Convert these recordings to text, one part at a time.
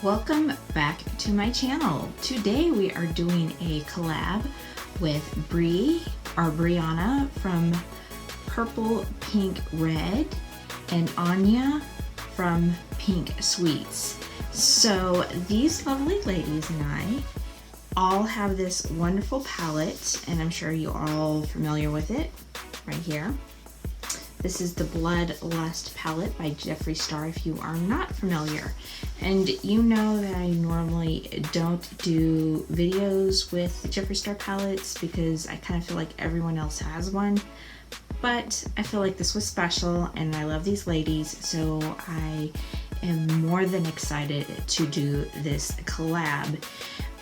Welcome back to my channel. Today we are doing a collab with Brianna from PurplePinkRed and Anya from Pink Sweets. So these lovely ladies and I all have this wonderful palette, and I'm sure you're all familiar with it right here. This is the Bloodlust palette by Jeffree if you are not familiar. And you know that I normally don't do videos with the Jeffree palettes because I kind of feel like everyone else has one. But I feel like this was special and I love these ladies, so I am more than excited to do this collab.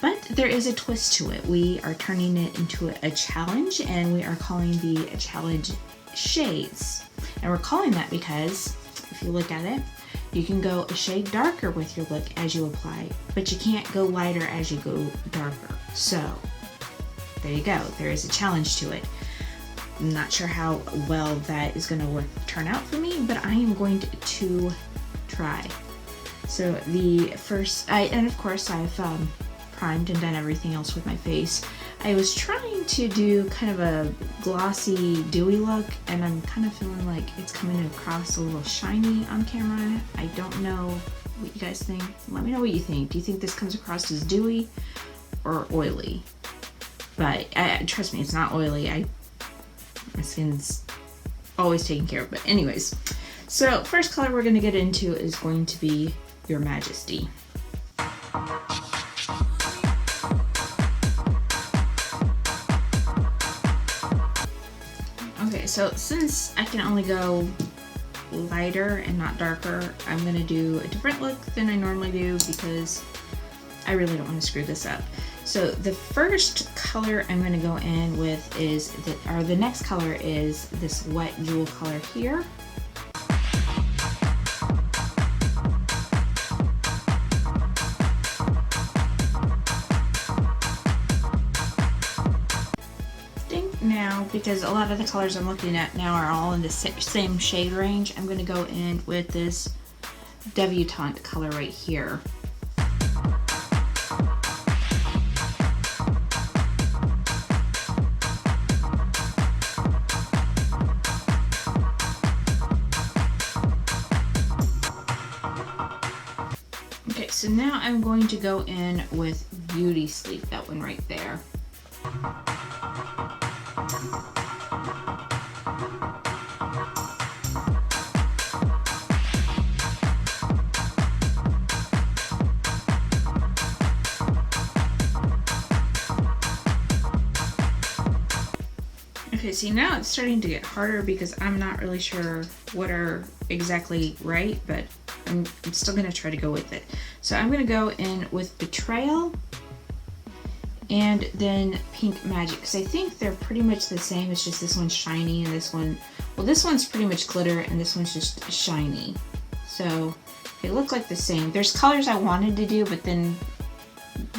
But there is a twist to it. We are turning it into a challenge, and we are calling the challenge Shades. And we're calling that because if you look at it, you can go a shade darker with your look as you apply, but you can't go lighter as you go darker. So there you go. There is a challenge to it. I'm not sure how well that is going to turn out for me, but I am going to try. So the first, and of course I've primed and done everything else with my face. I was trying to do kind of a glossy, dewy look, and I'm kind of feeling like it's coming across a little shiny on camera. I don't know what you guys think. Let me know what you think. Do you think this comes across as dewy or oily? But trust me, it's not oily. My skin's always taken care of. But anyways, so first color we're going to get into is going to be Your Majesty. Okay, so since I can only go lighter and not darker, I'm going to do a different look than I normally do because I really don't want to screw this up. So the first color I'm going to go in with is, the next color is this wet jewel color here. Now, because a lot of the colors I'm looking at now are all in the same shade range, I'm going to go in with this debutante color right here. Okay, so now I'm going to go in with Beauty Sleep, that one right there. Okay, see, now it's starting to get harder because I'm not really sure what are exactly right, but I'm still going to try to go with it. So I'm going to go in with Betrayal and then Pink Magic, because I think they're pretty much the same. It's just this one's shiny and this one, well, this one's pretty much glitter and this one's just shiny. So they look like the same. There's colors I wanted to do, but then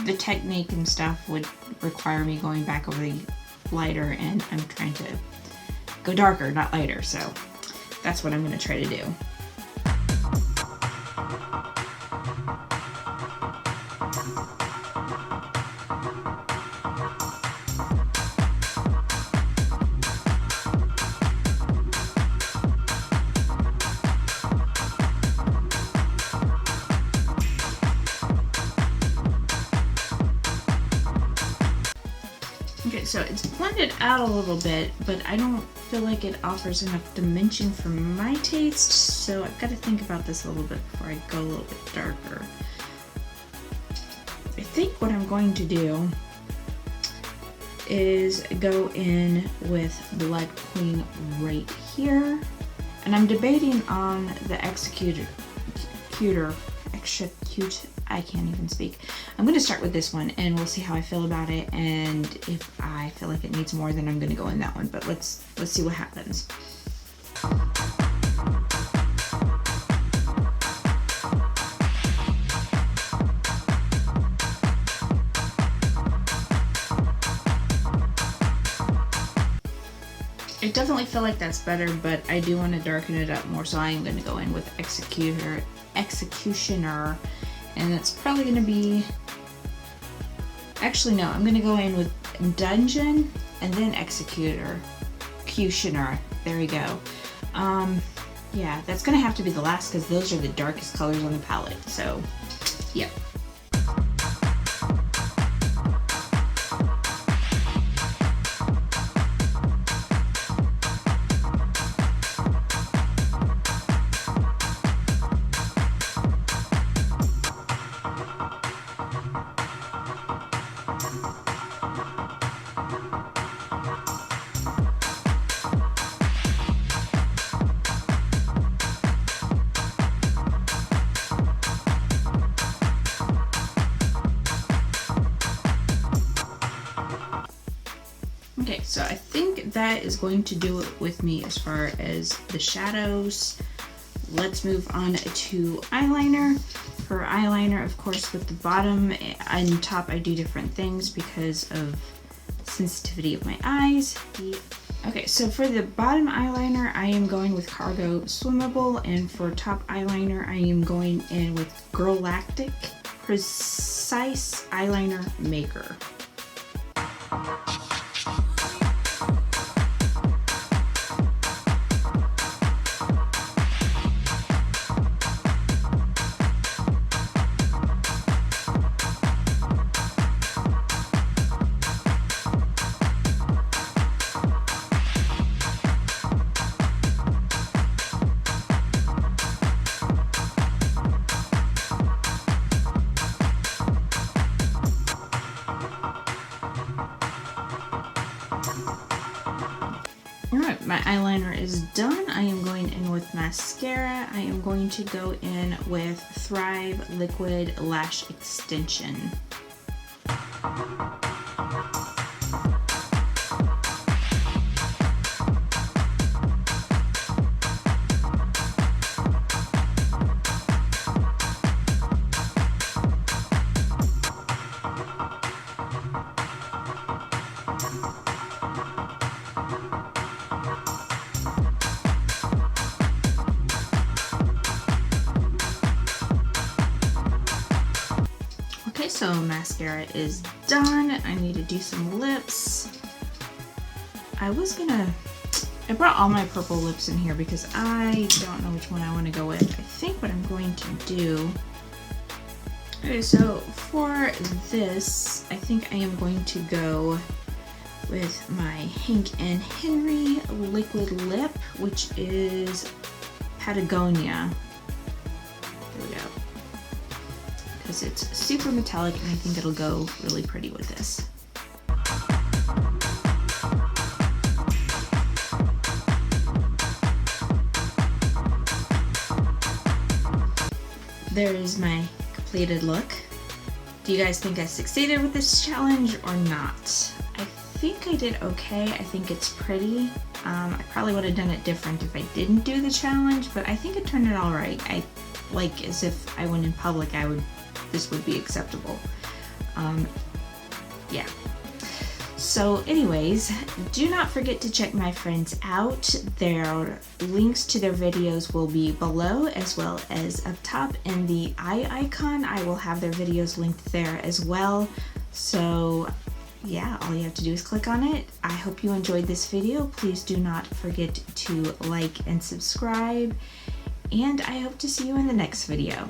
the technique and stuff would require me going back over the lighter, and I'm trying to go darker, not lighter, so that's what I'm going to try to do. Okay, so it's blended out a little bit, but I don't feel like it offers enough dimension for my taste, so I've got to think about this a little bit before I go a little bit darker. I think what I'm going to do is go in with Blood Queen right here, and I'm debating on the Execute, I can't even speak. I'm going to start with this one and we'll see how I feel about it, and if I feel like it needs more, then I'm going to go in that one, but let's see what happens. I definitely feel like that's better, but I do want to darken it up more, so I am going to go in with Executioner And it's probably gonna be, actually no, I'm gonna go in with Dungeon and then Executioner. There we go. Yeah, that's gonna have to be the last because those are the darkest colors on the palette. So, yeah. Okay, so I think that is going to do it with me as far as the shadows. Let's move on to eyeliner. For eyeliner, of course, with the bottom and top, I do different things because of sensitivity of my eyes. Okay, so for the bottom eyeliner, I am going with Cargo Swimmable, and for top eyeliner, I am going in with Galactic Precise Eyeliner Maker. Alright, my eyeliner is done. I am going in with mascara. I am going to go in with Thrive Liquid Lash Extension. Okay, so mascara is done. I need to do some lips. I brought all my purple lips in here because I don't know which one I want to go with. I think what I'm going to do, okay, so for this, I think I am going to go with my Hank and Henry liquid lip, which is Patagonia. There we go. Because it's super metallic and I think it'll go really pretty with this. There is my completed look. Do you guys think I succeeded with this challenge or not? I think I did okay. I think it's pretty. I probably would have done it different if I didn't do the challenge, but I think it turned out all right. I like, as if I went in public, this would be acceptable. Yeah. So anyways, do not forget to check my friends out. Their links to their videos will be below as well as up top in the eye icon. I will have their videos linked there as well. So yeah, all you have to do is click on it. I hope you enjoyed this video. Please do not forget to like and subscribe. And I hope to see you in the next video.